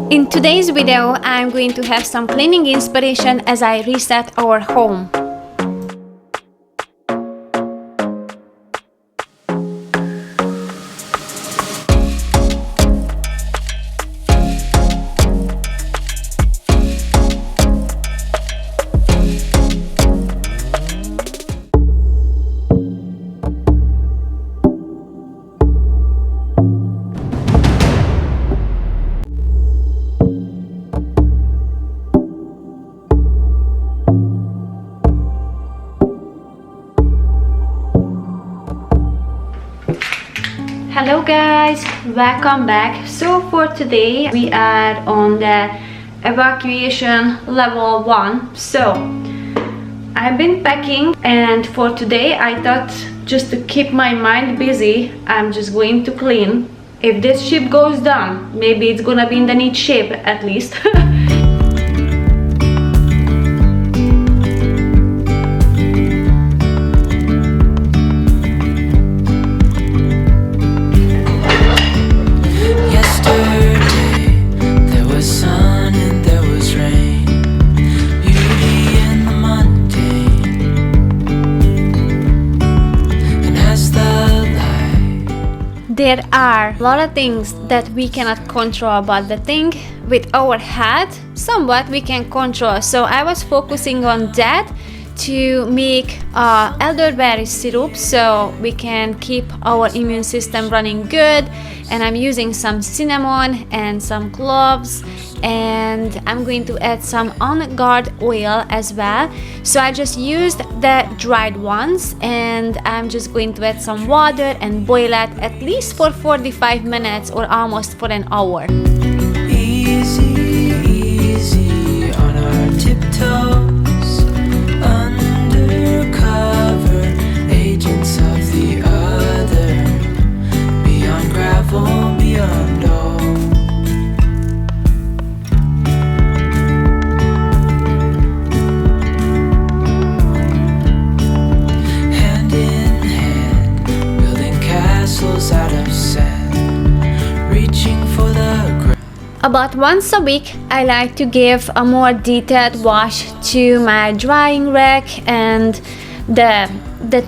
In today's video, I'm going to have some cleaning inspiration as I reset our home. Hello guys, welcome back. So for today we are on the evacuation level 1. So I've been packing, and for today I thought, just to keep my mind busy, I'm just going to clean. If this ship goes down, maybe it's gonna be in the neat shape at least. There are a lot of things that we cannot control, but the thing with our head, somewhat we can control. So I was focusing on that to make elderberry syrup so we can keep our immune system running good. And I'm using some cinnamon and some cloves, and I'm going to add some on guard oil as well. So I just used the dried ones, and I'm just going to add some water and boil it at least for 45 minutes or almost for an hour. Easy, easy on our tiptoes, undercover agents of the other, beyond gravel, beyond all. Hand in hand, building castles out of sand, reaching for the ground. About once a week, I like to give a more detailed wash to my drying rack and the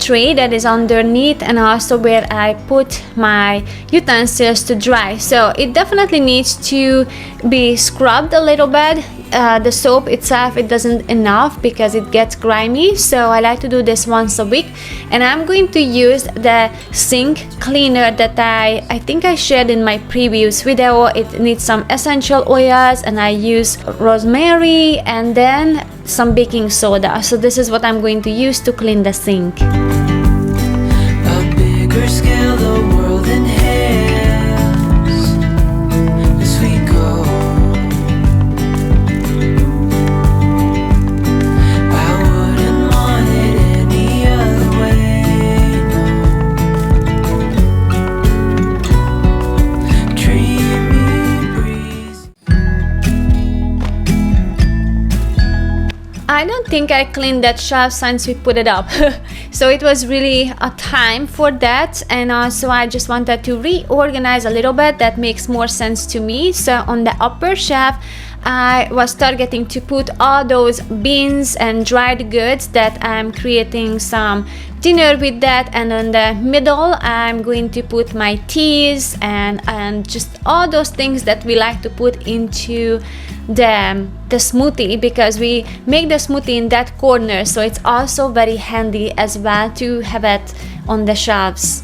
tray that is underneath, and also where I put my utensils to dry. So it definitely needs to be scrubbed a little bit. The soap itself, it doesn't enough because it gets grimy, so I like to do this once a week. And I'm going to use the sink cleaner that I think I shared in my previous video. It needs some essential oils, and I use rosemary and then some baking soda. So this is what I'm going to use to clean the sink. A bigger scale, the world inhales as we go. I wouldn't want it any other way, no. Dreamy breeze. I don't think I cleaned that shelf since we put it up. So it was really a time for that, and also I just wanted to reorganize a little bit. That makes more sense to me. So on the upper shelf, I was targeting to put all those beans and dried goods that I'm creating some dinner with that, and on the middle I'm going to put my teas and just all those things that we like to put into the smoothie, because we make the smoothie in that corner, so it's also very handy as well to have it on the shelves.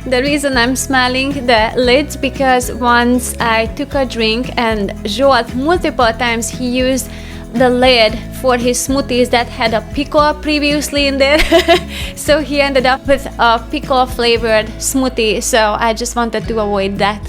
The reason I'm smelling the lids, because once I took a drink and Joel multiple times he used the lid for his smoothies that had a pickle previously in there. So he ended up with a pickle flavored smoothie, so I just wanted to avoid that.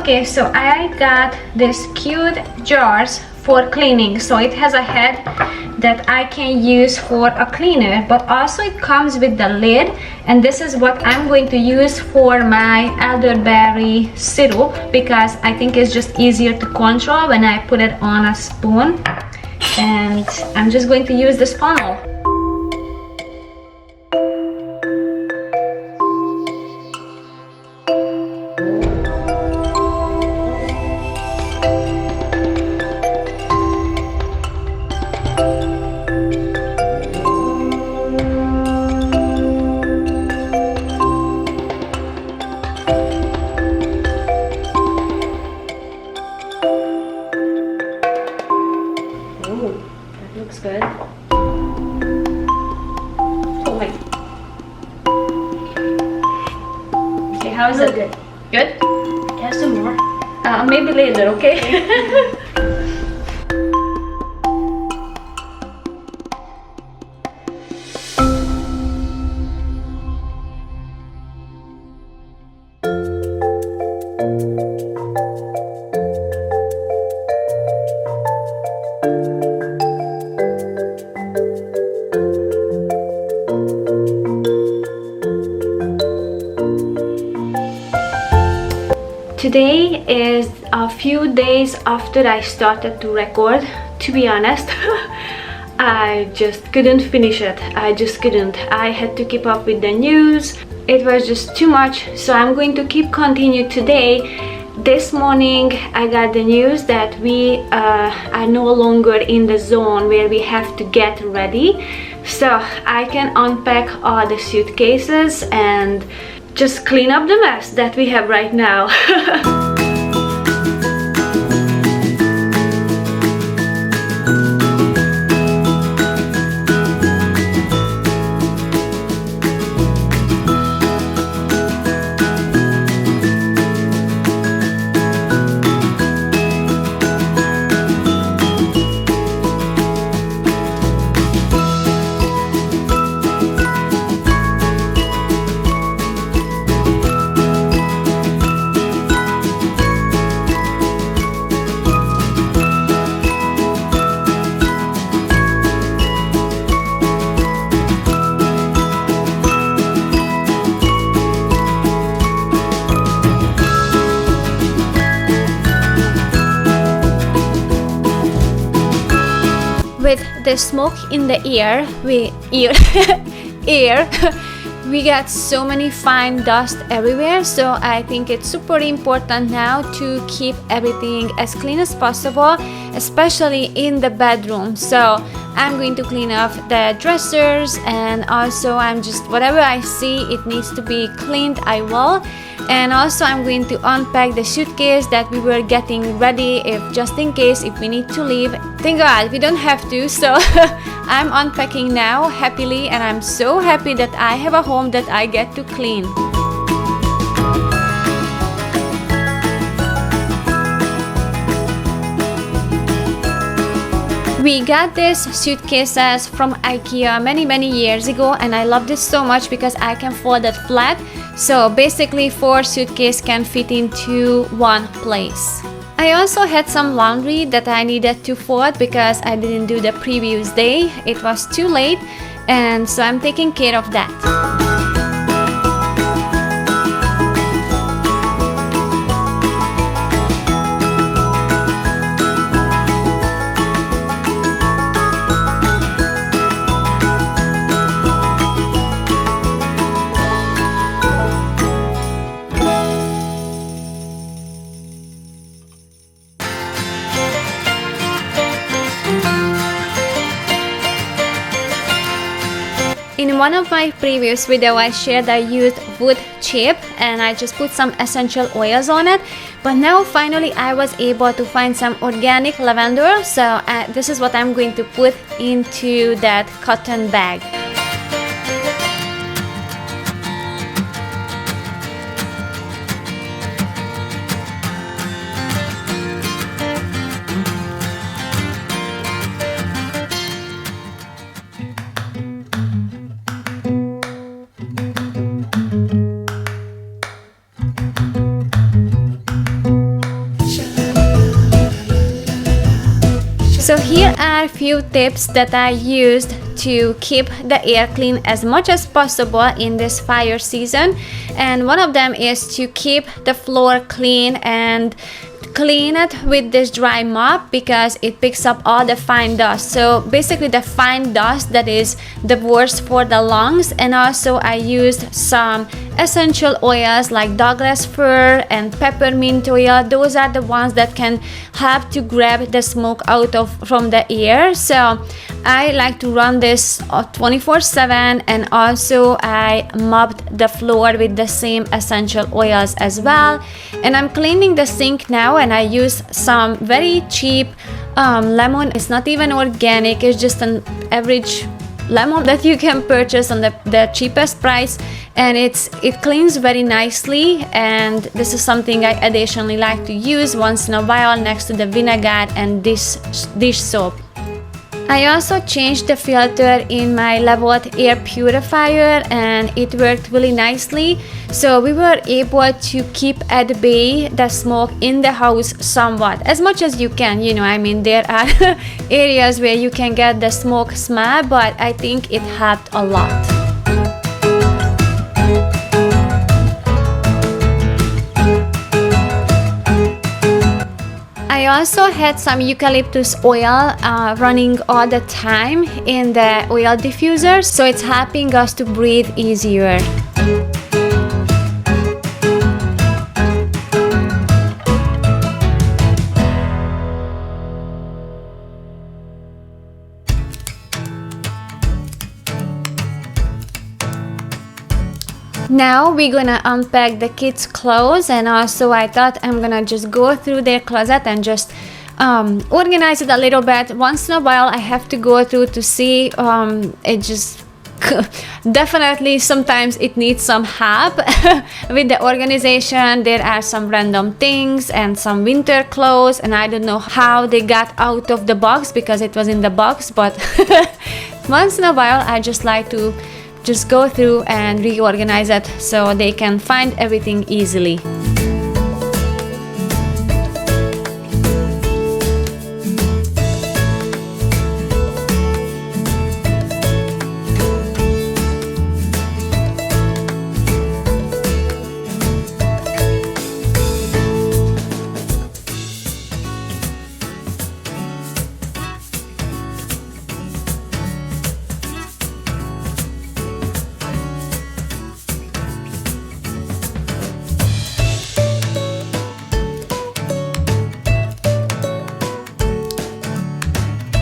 Okay, so I got these cute jars for cleaning. So it has a head that I can use for a cleaner, but also it comes with the lid, and this is what I'm going to use for my elderberry syrup because I think it's just easier to control when I put it on a spoon. And I'm just going to use this funnel. Looks good. Oh my. Okay, how is it? Good. Good? Have some more. Maybe later, okay? Today is a few days after I started to record. To be honest, I just couldn't finish it. I just couldn't. I had to keep up with the news. It was just too much, so I'm going to continue today. This morning I got the news that we are no longer in the zone where we have to get ready, so I can unpack all the suitcases and just clean up the mess that we have right now. With the smoke in the air, we got so many fine dust everywhere, so I think it's super important now to keep everything as clean as possible, especially in the bedroom. So I'm going to clean up the dressers, and also I'm just, whatever I see it needs to be cleaned, I will. And also I'm going to unpack the suitcase that we were getting ready, if just in case if we need to leave. Thank God we don't have to, so I'm unpacking now happily, and I'm so happy that I have a home that I get to clean. We got these suitcases from IKEA many years ago, and I love this so much because I can fold it flat. So basically 4 suitcases can fit into one place. I also had some laundry that I needed to fold because I didn't do the previous day. It was too late, and so I'm taking care of that. In one of my previous videos I shared I used wood chip and I just put some essential oils on it, but now finally I was able to find some organic lavender, so this is what I'm going to put into that cotton bag. are few tips that I used to keep the air clean as much as possible in this fire season, and one of them is to keep the floor clean and clean it with this dry mop because it picks up all the fine dust. So basically the fine dust that is the worst for the lungs. And also I used some essential oils like Douglas fir and peppermint oil. Those are the ones that can help to grab the smoke out of from the air. So I like to run this 24/7, and also I mopped the floor with the same essential oils as well. And I'm cleaning the sink now, and I use some very cheap lemon. It's not even organic, it's just an average lemon that you can purchase on the cheapest price, and it cleans very nicely. And this is something I additionally like to use once in a while next to the vinegar and dish soap. I also changed the filter in my leveled air purifier, and it worked really nicely. So we were able to keep at bay the smoke in the house somewhat, as much as you can. You know, I mean, there are areas where you can get the smoke smell, but I think it helped a lot. I also had some eucalyptus oil running all the time in the oil diffuser, so it's helping us to breathe easier. Now we're gonna unpack the kids' clothes, and also I thought I'm gonna just go through their closet and just organize it a little bit. Once in a while I have to go through to see it just definitely sometimes it needs some help with the organization. There are some random things and some winter clothes, and I don't know how they got out of the box because it was in the box, but once in a while I just like to just go through and reorganize it so they can find everything easily.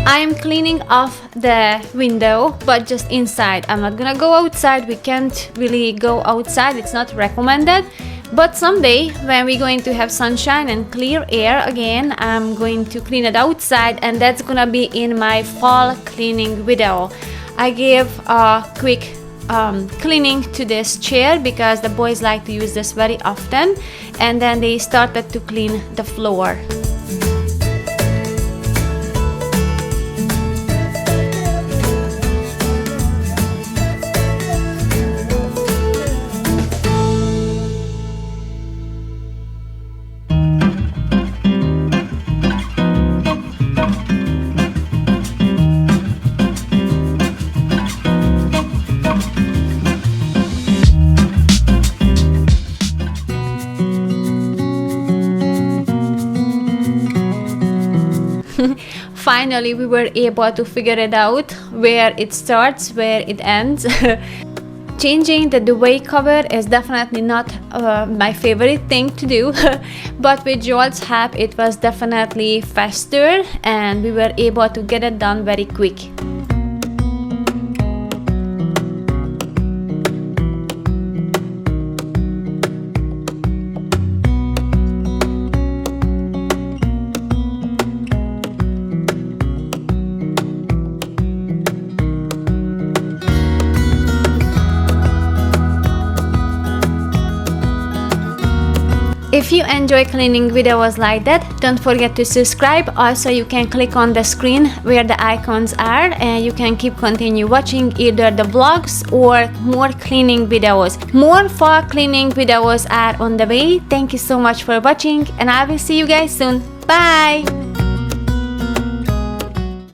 I'm cleaning off the window, but just inside. I'm not gonna go outside. We can't really go outside. It's not recommended. But someday, when we're going to have sunshine and clear air again, I'm going to clean it outside, and that's gonna be in my fall cleaning video. I gave a quick cleaning to this chair because the boys like to use this very often, and then they started to clean the floor. Finally, we were able to figure it out, where it starts, where it ends. Changing the duvet cover is definitely not my favorite thing to do, but with Joel's help it was definitely faster, and we were able to get it done very quick. If you enjoy cleaning videos like that, don't forget to subscribe. Also, you can click on the screen where the icons are, and you can continue watching either the vlogs or more cleaning videos. More fall cleaning videos are on the way. Thank you so much for watching, and I will see you guys soon. Bye!